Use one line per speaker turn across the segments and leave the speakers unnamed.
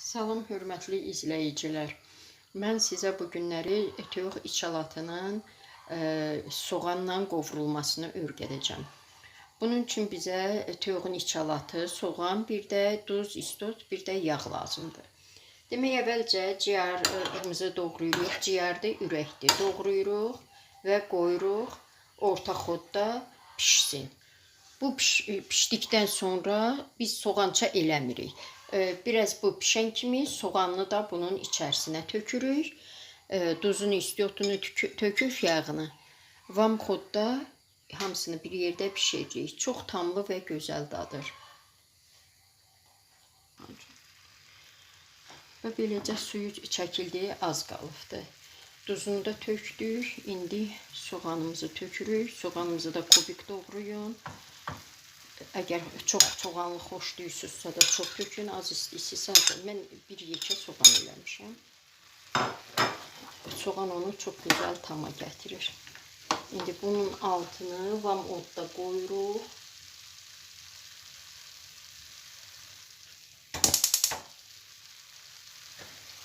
Salam hörmətli izləyicilər. Mən sizə bu günləri toyuq içalatının soğanla qovrulmasını öyrədəcəm. Bunun üçün bizə toyuğun içalatı, soğan, bir də duz, istot, bir də yağ lazımdır. Demək, əvvəlcə ciyarımızı doğrayırıq. Ciyarda ürəkdir. Doğrayırıq və qoyuruq orta xodda pişsin. Bu pişdikdən sonra biz soğança eləmirik. Biraz bu pişən kimi soğanını da bunun içərisinə tökürük. Duzunu, istiotunu töküb yağını. Vam xodda hamısını bir yerdə pişiririk. Çox tamlı və gözəl dadır. Və beləcə suyu çəkildi, az qalıbdı. Duzunu da tökdük. İndi soğanımızı tökürük. Soğanımızı da kubik doğrayın. Əgər çox soğanlı xoşlayırsınızsa da çox tökün, az istəyirsinizsə da. Mən bir yekə soğan eləmişəm. Soğan onu çox gözəl tama gətirir. İndi bunun altını vam odda qoyuruq.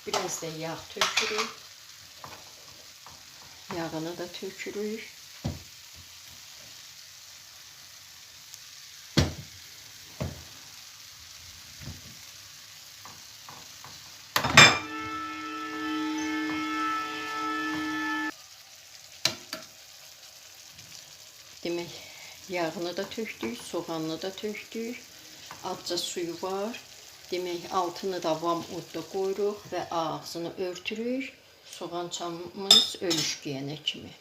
Biraz da yağ tökürük. Yağını da tökürük. Demək, yağını da tökdük, soğanını da tökdük. Azca suyu var. Demək, altını da vam odda qoyuruq və ağzını örtürük. Soğançamız ölüşküyənə kimi.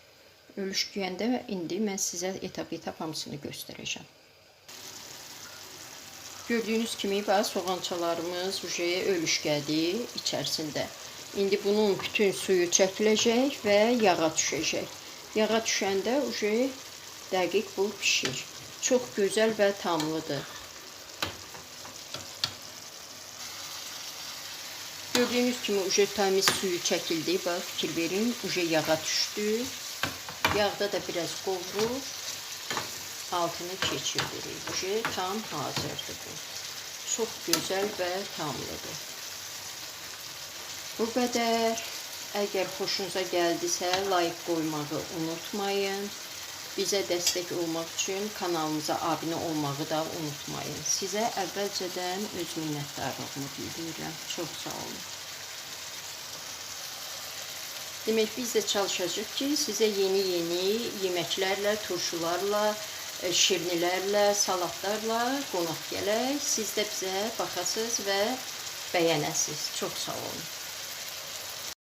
Ölüşküyəndə indi mən sizə etap-etap hamısını göstərəcəm. Gördüyünüz kimi, soğançalarımız ölüşkədir içərisində. İndi bunun bütün suyu çəkiləcək və yağa düşəcək. Yağa düşəndə dəqiq bu pişir. Çox gözəl və tamlıdır. Gördüyünüz kimi təmiz suyu çəkildi. Bax, fikir verin, yağa düşdü. Yağda da biraz qovurub altını keçirdirik. Tam hazırdır bu. Çox gözəl və tamlıdır. Bu qədər. Əgər xoşunuza gəldisə, like qoymağı unutmayın. Bizə dəstək olmaq üçün kanalımıza abunə olmağı da unutmayın. Sizə əvvəlcədən öz minnətdarlığımı bildirirəm. Çox sağ olun. Demək, biz də çalışacağıq ki, sizə yeni yeməklərlə, turşularla, şirnilərlə, salatlarla qonaq gələk. Siz də bizə baxasınız və bəyənəsiniz. Çox sağ olun.